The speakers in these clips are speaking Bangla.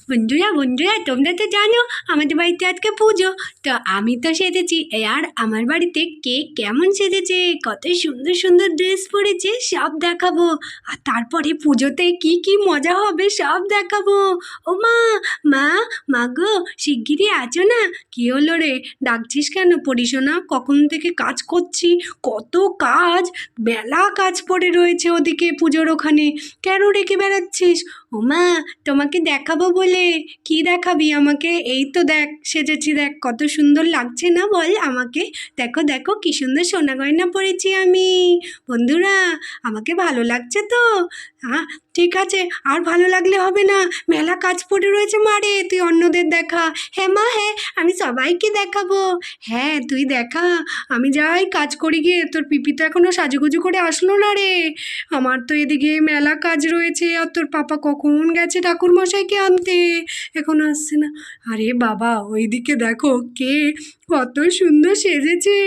বন্ধুরা বন্ধুরা তোমরা তো জানো আমাদের বাড়িতে আজকে পুজো। তো আমি তো সেজেছি, আর আমার বাড়িতে কে কেমন সেজেছে, কত সুন্দর সুন্দর ড্রেস পরেছে সব দেখাবো। আর তারপরে পুজোতে কি কি মজা হবে সব দেখাবো। ও মা, মা, মা গো, শিগগিরই আছো না? কি হলো রে, ডাকছিস কেন? পড়িস না, কখন থেকে কাজ করছি, কত কাজ, মেলা কাজ পড়ে রয়েছে ওদিকে পুজোর ওখানে। কেন রেখে বেড়াচ্ছিস? ও মা, তোমাকে দেখাবো বলে। কি দেখাবি আমাকে? এই তো দেখ সেজেছি, দেখ কত সুন্দর লাগছে না বল আমাকে। দেখো দেখো কি সুন্দর সোনা গয়না পরেছি আমি। বন্ধুরা, আমাকে ভালো লাগছে তো? হ্যাঁ, ঠিক আছে, আর ভালো লাগলে হবে না, মেলা কাজ পড়ে রয়েছে মারে, তুই অন্যদের দেখা। হ্যাঁ মা, হ্যাঁ, আমি সবাইকে দেখাবো। হ্যাঁ তুই দেখা, আমি যাই কাজ করি গিয়ে। তোর পিপি তো এখনো সাজুগুজু করে আসলো না রে। আমার তো এদিকে মেলা কাজ রয়েছে, আর তোর পাপা কখন গেছে ঠাকুর মশাইকে আনতে, এখনো আসছে না। আরে বাবা, ওইদিকে দেখো কে কত সুন্দর সেজেছে।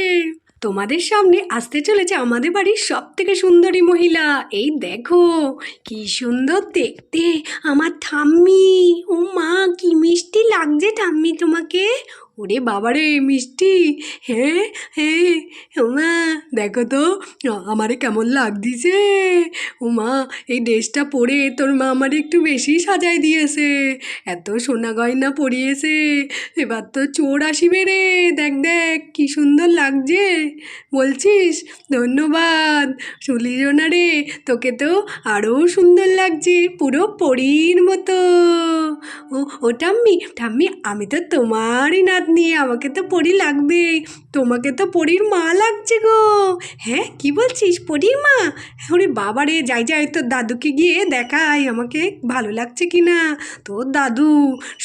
তোমাদের সামনে আসতে চলেছে আমাদের বাড়ির সব থেকে সুন্দরী মহিলা। এই দেখো কি সুন্দর দেখতে আমার ঠাম্মি। ও মা, কি মিষ্টি লাগছে ঠাম্মি তোমাকে। ওরে বাবারে মিষ্টি। হ্যাঁ হ্যাঁ, ও মা দেখো তো আমারে কেমন লাগছে। ও মা, এই ড্রেসটা পরে তোর মা আমার একটু বেশি সাজাই দিয়েছে, এত সোনা গয়না পরিয়েছে। এবার তো চোর আসিবে রে। দেখ দেখ কি সুন্দর লাগছে বলছিস। ধন্যবাদ, শুলিল না রে, তোকে তো আরও সুন্দর লাগছে, পুরো পরীর মতো। ও ও ঠাম্মি ঠাম্মি, আমি তো তোমারই নাতনি, আমাকে তো পরী লাগবেই। তোমাকে তো পরীর মা লাগছে গো। হ্যাঁ কি বলছিস, পরীর মা? ওরে বাবা রে, যাই যাই তোর দাদুকে গিয়ে দেখাই আমাকে ভালো লাগছে কি না। তোর দাদু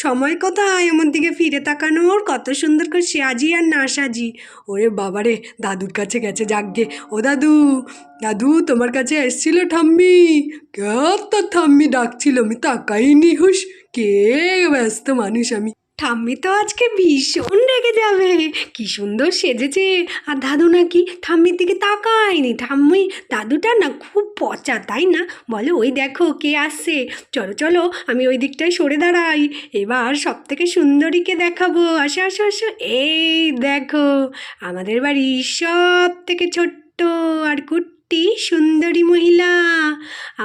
সময় কোথায় আমার দিকে ফিরে তাকানোর, কত সুন্দর করে সাজি আর না সাজি। ওরে বাবা রে, দাদুর কাছে গেছে, যাকগে। ও দাদু, দাদু তোমার কাছে এসছিল ঠাম্মি। কে তোর ঠাম্মি ডাকছিল, আমি তাকাইনি। হুস, কে ব্যস্ত মানুষ আমি। ঠাম্মি তো আজকে ভীষণ রেগে যাবে, কি সুন্দর সেজেছে। আর দাদু নাকি ঠাম্মির দিকে তাকায়নি। ঠাম্মি দাদুটা না খুব পচা, তাই না? বলে ওই দেখো কে আসছে, চলো চলো আমি ওই দিকটায় সরে দাঁড়াই, এবার সব থেকে সুন্দরীকে দেখাবো। আসো আসো আসো, এই দেখো আমাদের বাড়ির সব থেকে ছোট্ট আর কুট্টি সুন্দরী মহিলা,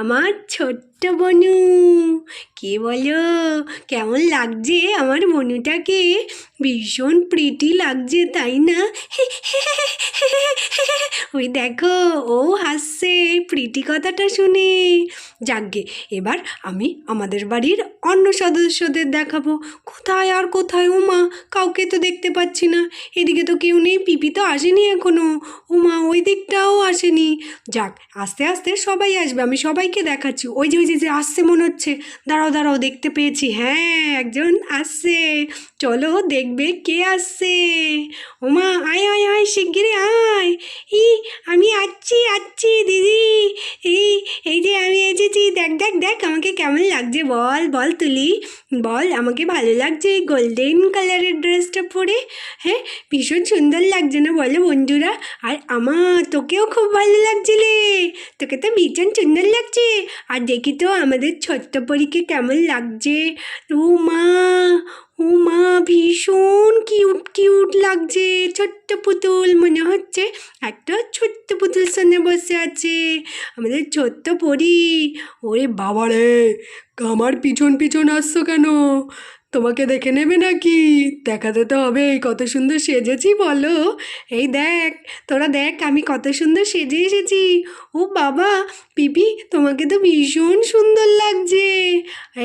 আমার ছোট্ট বনু। কে বলো, কেমন লাগছে আমার বনুটাকে? ভীষণ প্রিটি লাগছে, তাই না? ওই দেখো ও হাসছে প্রিটি কথাটা শুনে। যাকগে, এবার আমি আমাদের বাড়ির অন্য সদস্যদের দেখাবো। কোথায় আর কোথায়? ও মা, কাউকে তো দেখতে পাচ্ছি না। এদিকে তো কেউ নেই, পিপি তো আসেনি এখনো। ও মা, ওই দিকটাও আসেনি। যাক, আস্তে আস্তে সবাই আসবে, আমি সবাইকে দেখাচ্ছি। ওই যে ওই যে যে আসছে মনে হচ্ছে, দাঁড়াও দাঁড়াও, দেখতে পেয়েছি, হ্যাঁ একজন আসছে, চলো দেখবে কে আসছে। ও মা, আয় আয় আয়, শিগগিরই আয়। ই, আমি আসছি আসছি দিদি। এই এই যে আমি এসেছি, দেখ দেখ দেখ আমাকে কেমন লাগছে, বল বল তুলি, বল আমাকে ভালো লাগছে এই গোল্ডেন কালারের ড্রেসটা পরে। হ্যাঁ, ভীষণ সুন্দর লাগছে না বলো বন্ধুরা? আর আমার তোকেও খুব ভালো লাগছে রে, তোকে তো ভীষণ সুন্দর লাগছে। আর দেখি তো আমাদের ছোট্ট পরীকে কেমন লাগছে। ও মা, ও মা, ভীষণ কিউট কিউট লাগছে, ছোট্ট পুতুল মনে হচ্ছে, একটা ছোট্ট পুতুল সামনে বসে আছে আমাদের ছোট্ট পরী। ওরে বাবা রে, আমার পিছন পিছন আসছো কেন? তোমাকে দেখে নেবে নাকি? দেখাতে তো হবে কত সুন্দর সেজেছি বলো। এই দেখ, তোরা দেখ আমি কত সুন্দর সেজে এসেছি। ও বাবা, পিপি তোমাকে তো ভীষণ সুন্দর লাগছে।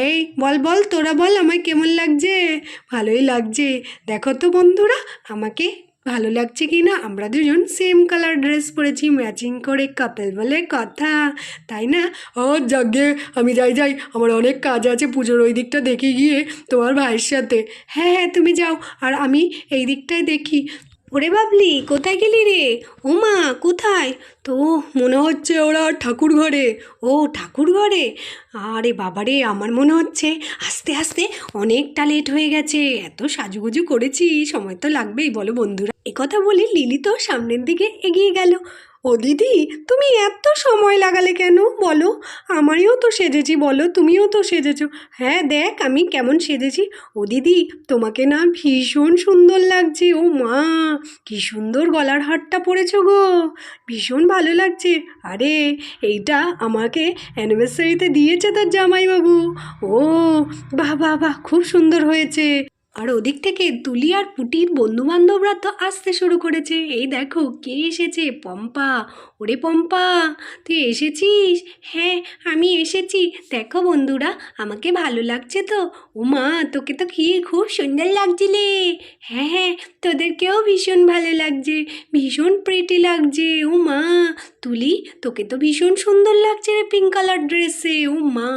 এই বল বল, তোরা বল আমায় কেমন লাগছে? ভালোই লাগছে। দেখো তো বন্ধুরা আমাকে ভালো লাগছে কি না। আমরা দুজন সেম কালার ড্রেস পরেছি, ম্যাচিং করে, কাপল বলে কথা, তাই না? ও যাগে, আমি যাই যাই, আমার অনেক কাজ আছে পুজোর ওই দিকটা দেখি গিয়ে তোমার ভাইয়ের সাথে। হ্যাঁ হ্যাঁ তুমি যাও, আর আমি এই দিকটায় দেখি। ওরে বাবলি, কোথায় গেলি রে? ও মা, কোথায়? তো মনে হচ্ছে ওরা ঠাকুর ঘরে। ও ঠাকুর ঘরে? আরে বাবারে, আমার মনে হচ্ছে আস্তে আস্তে অনেকটা লেট হয়ে গেছে, এত সাজুগুজু করেছি, সময় তো লাগবেই বলো বন্ধুরা। একথা বলে লিলি তো সামনের দিকে এগিয়ে গেল। ও দিদি, তুমি এত সময় লাগালে কেন বলো? আমারও তো সেজেছি, বলো তুমিও তো সেজেছো। হ্যাঁ দেখ আমি কেমন সেজেছি। ও দিদি, তোমাকে না ভীষণ সুন্দর লাগছে। ও মা, কি সুন্দর গলার হারটা পরেছো গো, ভীষণ ভালো লাগছে। আরে এইটা আমাকে অ্যানিভার্সারিতে দিয়েছে তোর জামাইবাবু। ও বাহ বাহ বাহ, খুব সুন্দর হয়েছে। আর ওদিক থেকে তুলি আর পুটির বন্ধুবান্ধবরা তো আসতে শুরু করেছে। এই দেখো কে এসেছে, পম্পা। ওরে পম্পা, তুই এসেছিস? হ্যাঁ আমি এসেছি। দেখো বন্ধুরা, আমাকে ভালো লাগছে তো? ও মা, তোকে তো কি খুব সুন্দর লাগছিলে। হ্যাঁ হ্যাঁ, তোদেরকেও ভীষণ ভালো লাগছে, ভীষণ প্রিটি লাগছে। ও মা, তুলি তোকে তো ভীষণ সুন্দর লাগছে রে পিঙ্ক কালার ড্রেসে। ও মা,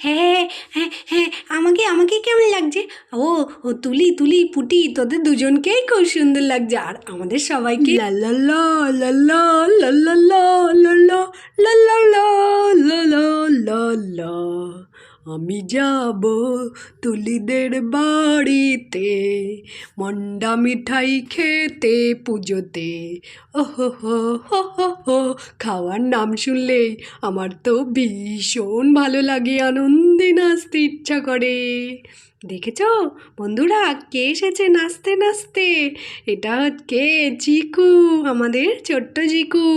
হ্যাঁ হ্যাঁ হ্যাঁ, আমাকে আমাকে কেমন লাগছে? ও ও তুলি তুলি পুটি, তোদের দুজনকেই খুব সুন্দর লাগছে। আর আমাদের সবাইকে লা লা লা লা লা লা লা লা লা লা লা লা লা লা লা লা লা। আমি যাব তুলিদের বাড়িতে মন্ডা মিঠাই খেতে পুজোতে। ওহো হো হো হো হো, খাওয়ার নাম শুনলেই আমার তো ভীষণ ভালো লাগে, আনন্দে নাচতে ইচ্ছা করে। দেখেছ বন্ধুরা, কে এসেছে নাচতে নাচতে? এটা কে? চিকু, আমাদের ছোট্ট চিকু।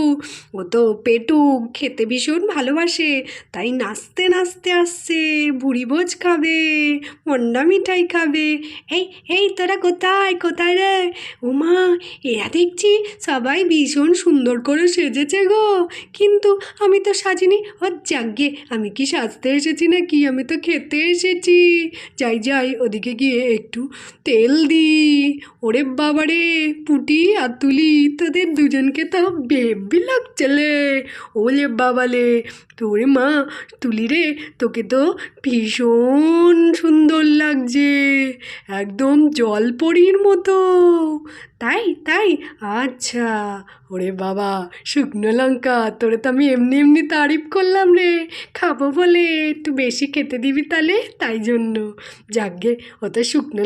ও তো পেটুক, খেতে ভীষণ ভালোবাসে, তাই নাচতে নাচতে আসছে। ভুড়ি ভোজ খাবে, মন্ডা মিঠাই খাবে। এই এই তোরা কোথায় কোথায় রে? ওমা, এরা দেখছি সবাই ভীষণ সুন্দর করে সেজেছে গো, কিন্তু আমি তো সাজিনি। ও যাগ্গে, আমি কি সাজতে এসেছি নাকি? আমি তো খেতে এসেছি। যাই যাই, ওদিকে গিয়ে একটু তেল দি। ওরে বাবারে পুটি আর তুলি, তোদের দুজনকে তো বেবি লাগছেলে। ওলে বাবালে, তোরে মা, তুলি রে, তোকে তো ভীষণ সুন্দর লাগছে, একদম জলপরীর মতো। তাই তাই, আচ্ছা। ওরে বাবা, শুকনো লঙ্কা, তোরে তো আমি এমনি এমনি তারিফ করলাম রে, খাবো বলে একটু বেশি খেতে দিবি তাহলে, তাই জন্য। যাকগে, অত শুকনো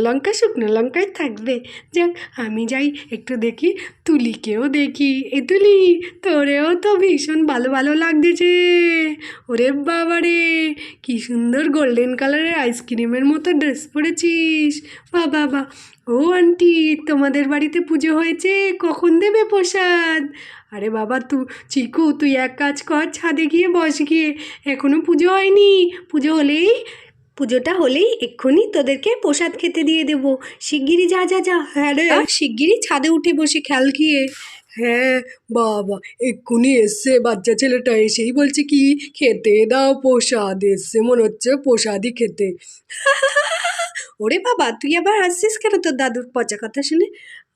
লঙ্কাই থাকবে। যাক, আমি যাই একটু দেখি, তুলিকেও দেখি। এ তুলি, তোরেও তো ভীষণ ভালো ভালো লাগতেছে। ওরে বাবা রে, কি সুন্দর গোল্ডেন কালারের আইসক্রিমের মতো ড্রেস পরেছিস। বাহ বাহ বাহ। ও আন্টি, তোমাদের বাড়িতে পুজো হয়েছে, কখন দেবে প্রসাদ? আরে বাবা চিকু, তুই এক কাজ কর, ছাদে গিয়ে বস গিয়ে, এখনো পুজো হয়নি। পুজোটা হলেই এক্ষুনি তোদেরকে প্রসাদ খেতে দিয়ে দেবো। শিগগিরই যা যা যা। হ্যাঁ রে, শিগগিরই ছাদে উঠে বসে খেয়াল গিয়ে। হ্যাঁ বাবা, এক্ষুনি এসছে বাচ্চা ছেলেটা, এসেই বলছে কি খেতে দাও প্রসাদ, এসছে মনে হচ্ছে প্রসাদই খেতে। ওরে বাবা, তুই আবার হাসছিস কেন তোর দাদুর পচা কথা শুনে?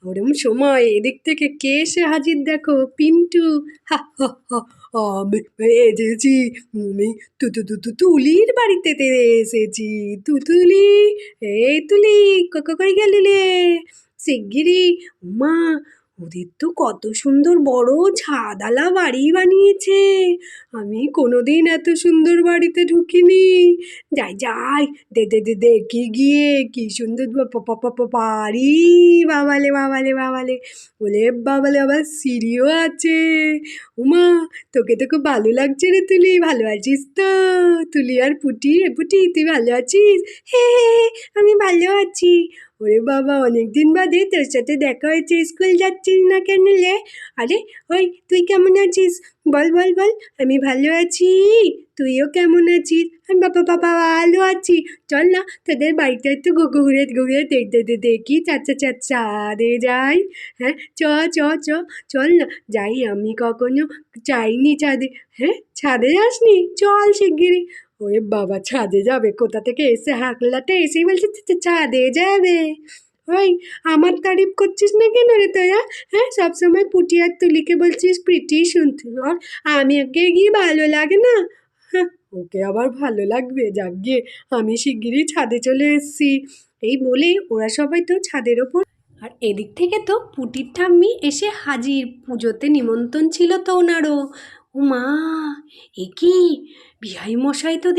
ওরম সময় এদিক থেকে কে এসে হাজির দেখো, পিন্টু। হা হা হা, আমি এসেছি, আমি তুলির বাড়িতে এসেছি। তুলি, এই তুলি, কই গেলি রে? শিগগিরি। মা, ওদের তো কত সুন্দর বড় ছাদালা বাড়ি বানিয়েছে, আমি কোনোদিন এত সুন্দর বাড়িতে ঢুকিনি। যাই যাই, দেখি গিয়ে কি সুন্দর বাড়ি। বাবালে বাবালে বাবালে, বলে বাবালে, আবার সিঁড়িও আছে। উমা, তোকে তো খুব ভালো লাগছে রে তুলি, ভালো আছিস তো? তুলি আর পুটি, পুটি তুই ভালো আছিস? হ্যাঁ, আমি ভালো আছি। ওরে বাবা, অনেকদিন বাদে তোর সাথে দেখা হয়েছে, স্কুল যাচ্ছিস না কেন লে? আরে ওই, তুই কেমন আছিস? বল বল বল। আমি ভালো আছি, তুইও কেমন আছিস? আমি বাবা বাবা ভালো আছি। চল না, তোদের বাড়িতে একটু ঘুরে ঘুরে দেখি, ছাদে যাই। হ্যাঁ চ চ চ, চল না যাই, আমি কখনো যাইনি ছাদে। হ্যাঁ, ছাদে যাসনি? চল শিগগিরি। ওরে বাবা, ছাদে যাবে কোথা থেকে? এসে হাঁকলাতে এসেই বলছে ছাদে যাবে। ওই, আমার তারিফ করছিস না কেন রে তোরা? হ্যাঁ, সবসময় পুটি আর তুলিকে বলছিস প্রিটি সুন্দর, আমি আগে গিয়ে ভালো লাগে না? হ্যাঁ, ওকে আবার ভালো লাগবে। যাক গিয়ে, আমি শিগগিরই ছাদে চলে এসেছি। এই বলে ওরা সবাই তো ছাদের ওপর। আর এদিক থেকে তো পুটির ঠাম্মি এসে হাজির, পুজোতে নিমন্ত্রণ ছিল তো ওনারও। ও মা, এ কি বিআইন মশাই তো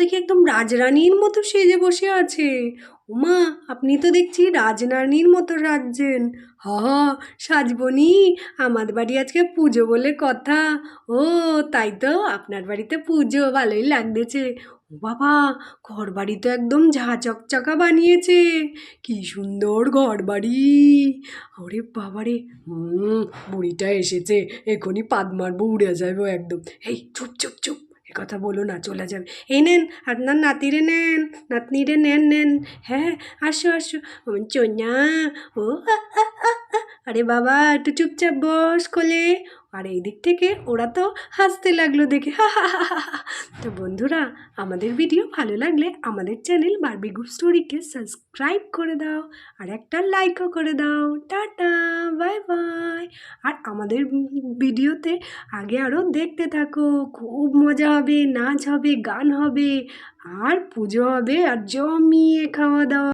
দেখি একদম রাজরানীর মতো সেজে বসে আছে। ও মা, আপনি তো দেখছি রাজরানীর মতো সাজছেন। হ হ, সাজবনি, আমার বাড়ি আজকে পুজো বলে কথা। ও তাই তো, আপনার বাড়িতে পুজো, ভালোই লাগতেছে। ও বাবা, ঘর বাড়ি তো একদম ঝা চকচকা বানিয়েছে। কি সুন্দর ঘর বাড়ি। ওরে বাবারে, বুড়িটা এসেছে, এখনই পাদ মারবো, উড়ে যাবো একদম। এই চুপ চুপ চুপ, এ কথা বলো না, চলে যাবে। এই নেন, আপনার নাতিরে নেন, নাতনিরে নেন নেন। হ্যাঁ, আসো আসো আমার চোনা। ও আ, আ, আ, আ। আরে বাবা, একটু চুপচাপ বস কোলে। আর এই দিক থেকে ওরা তো হাসতে লাগলো দেখে, হা হা হা হা হা। তো বন্ধুরা, আমাদের ভিডিও ভালো লাগলে আমাদের চ্যানেল বারবি গ্রুপ স্টোরিকে সাবস্ক্রাইব করে দাও, আর একটা লাইকও করে দাও। Tata, bye bye. আর আমাদের ভিডিওতে আগে আরও দেখতে থাকো, খুব মজা হবে, নাচ হবে, গান হবে, আর পুজো হবে, আর জমিয়ে খাওয়া দাওয়া।